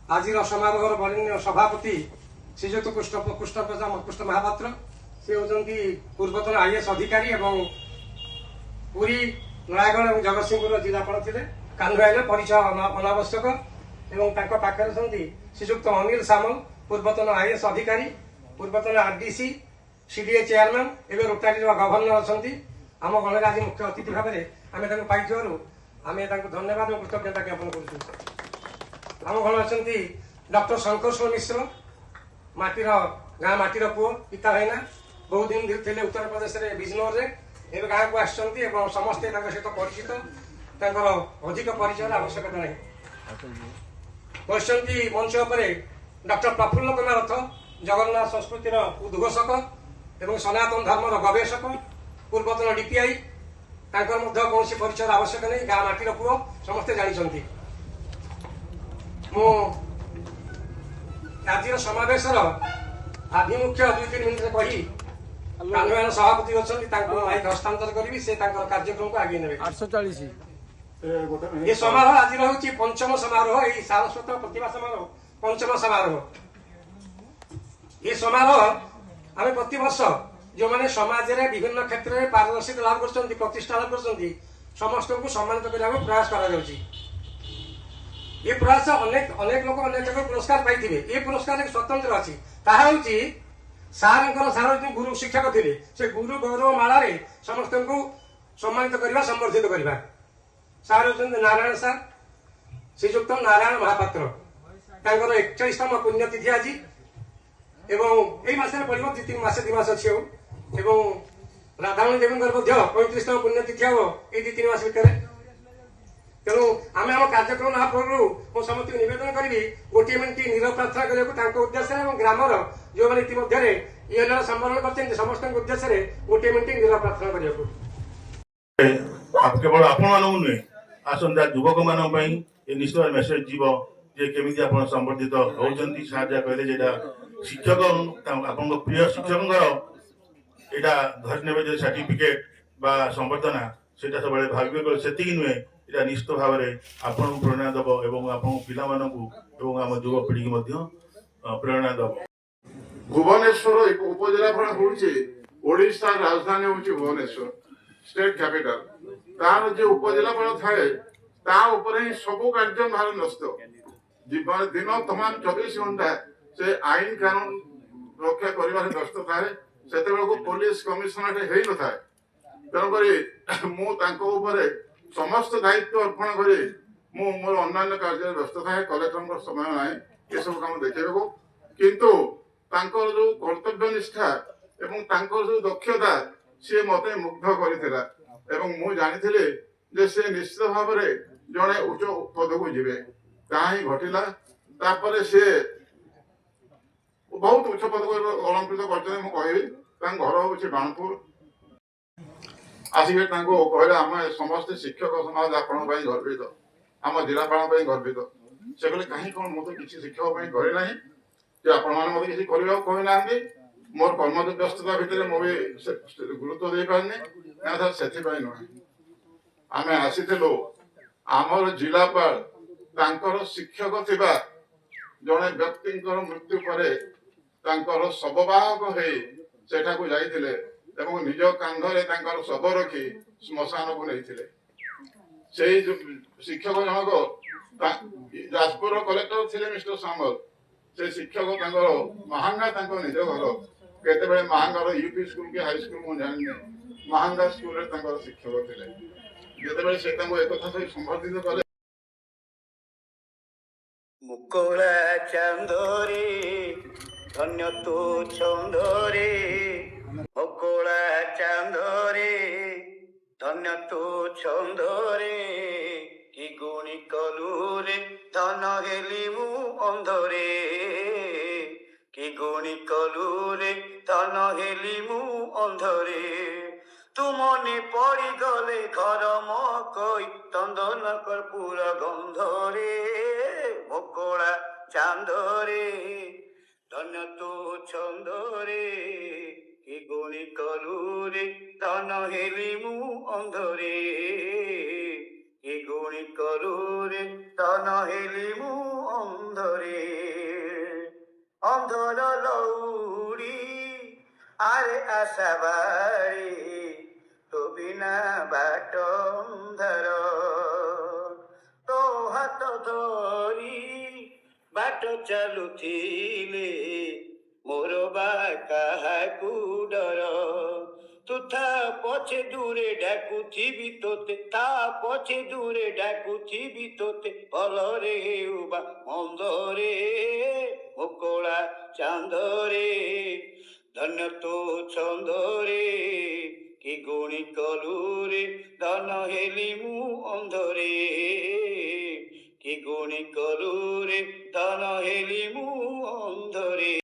आज समारोह बरेण्य सभापति श्रीजुक्त कृष्ण महापात्र से होती पूर्वतन आईएएस अधिकारी एवं पुरी नयागढ़ और जगतसिंहपुर जिलापाल थे कान्हु परिचय अनावश्यक एवं पाखे श्रीजुक्त अनिल सामल पूर्वतन आईएएस अधिकारी पूर्वतन आरडीसी सीडीए चेयरमैन एवं रोटारी गवर्नर अच्छा आम गणर आज मुख्य अतिथि भाव में आम पाई आम धन्यवाद और कृतज्ञता ज्ञापन कर आम गण अच्छा डॉक्टर शंकर मिश्र माटीर गाँ माटीर पुओ पिता भाईना बहुत दिन थे उत्तर प्रदेश में बिजनौर में गाँव को आसते समस्ते सहित परिचित अधिक परिचय आवश्यकता नहीं बसती मंच पर डॉक्टर प्रफुल्ल कुमार रथ जगन्नाथ संस्कृतिर उद्घोषक एवं सनातन धर्मर गवेषक पूर्वतन डीपीआई कौन परिचय आवश्यक नहीं गाँ माटीर पुओ समस्ते जानते आज समावेश आभिमुख्य 2-3 मिनिट कही कान्हु सभापति अच्छा माइक हस्तांतर करी से कार्यक्रम को आगे ने 840 ये समारोह आज रोचे पंचम समारोह यही सारस्वत प्रतिभा समारोह पंचम समारोह ये समारोह आम प्रति वर्ष जो मैंने समाज में विभिन्न क्षेत्र में पारदर्शिता लाभ कर प्रतिष्ठा लाभ कर समस्त को सम्मानित करने प्रयास कर ये प्रयास अनेक अनेक लोग अनेक जगह पुरस्कार पाई ये पुरस्कार एक स्वतंत्र अच्छी सार सार गुरु शिक्षक थे से गुरु गौरव माला समस्त को सम्मानित करने संबर्धित करवा सार होते नारायण सार श्रीजुक्त नारायण महापात्र 41तम पुण्यतिथि आज एवं यही मसरे पड़ो 2 मास अच्छी राधामणी देवी 35तम पुण्यतिथि हम ये 2-3 मास भितर तेणु आम आम कार्यक्रम ना पूर्व मुझे समस्त नवेदन करी गोटे मिनिट नीरव प्रार्थना करने उद्देश्य ग्रामर जो मैंने इतिम्य ये संवरण कर समस्त उद्देश्य गोटे मिनिट नीरव प्रार्थना करने केवल आपण मानू नुहे आसंता युवक मान निश्चित मेसेज जीव जे केमी आप संबर्धित होती साहय कहले जेटा शिक्षक आप प्रिय शिक्षक यहाँ धरी ने सर्टिफिकेट बा संबर्धना से सब भाग्य से नुहे यहाँ निश्चित भाव में आपन प्रेरणा दब एवं आप पिला आम युवपीढ़ी की प्रेरणा दब भुवनेश्वर एक उपजिलापाल होशा राजधानी हूँ भुवनेश्वर स्टेट कैपिटल तार जो उपजिलापाल थाए ही सब कार्य भार नष्ट दिन तमाम 24 घंटा से आईन कानून रक्षा कर व्यस्त थाए से पुलिस कमिशनरेट हो न था तेणुक समस्त दायित्व अर्पण कर मोर अन्य कार्य व्यस्त थाए कलेक्टर समय ना ये सब कम देखा किंतु जो कर्तव्य निष्ठा एवं जो दक्षता सी मत मुग्ध कर मु जानी से निश्चित भाव में जड़े उच्च पद को जी ही घटला से बहुत उच्च पद को अलंकृत कर घर हूँ बाणपुर आसिके कहले आम समस्त शिक्षक समाज आपण गर्वित आम जिलापाल गर्वित से कहले कहीं कौन मुझे किसी शिक्षक करना कि आपण मैंने मत किसी कहना मोर कर्म व्यस्तता भितर मुझे गुरुत्व दे पारनी से नुहे आम आसी आमर जिलापाल शिक्षक थिबा जड़े व्यक्ति मृत्यु पर शववाहक हो जाइए निज कांधरे शव रखी श्मशान को नहीं से शिक्षक जनक जाजपुर कलेक्टर थे मिस्टर सामल से शिक्षक महांगा निज घर केते महांगार यूपी स्कूल के हाई स्कूल मुझे जानी महांगा स्कूल शिक्षक थे जिते से एक सहित संबर्धित कले मुकुला चंदोरी धन्य तू चंदोरी मुकुला चंदोरी धन्य तू चंदोरी कि गुणी कलुरे धन हेली मु अंधरे कि गुणी कलुरे धन हेली मु अंधरे तुमने पड़ी गले घर मकई तंदन कर्पूर गंधरे मुकुला चांदरे धन्य तू छंदरे कि गुणी कलुरे धन हेली मु अंधरे कि गुणी कलुरे धन हेली मु अंधरे। অধর লৌড়ি আরে আশা বাড়ি তো বিনা বাট ধর তো হাত ধরি ବାଟ ଚାଲୁଥିଲେ ମୋର ବା କାହାକୁ ଡର ତୁ ତା ପଛେ ଦୂରେ ଡାକୁଥିବି ତୋତେ ତା ପଛେ ଦୂରେ ଡାକୁଥିବି ତୋତେ ଭଲରେ ହେଉ ବା ମନ୍ଦରେ ମୋ କଳା ଚାନ୍ଦରେ ଧନ୍ୟ ତୋ ଛନ୍ଦରେ କି ଗୁଣି କଲୁ ରେ ଧନ ହେଲି ମୁଁ ଅନ୍ଧରେ କି ଗୁଣି କଲୁ ରେ ଧନ ହେଲି ମୁଁ ଅନ୍ଧରେ।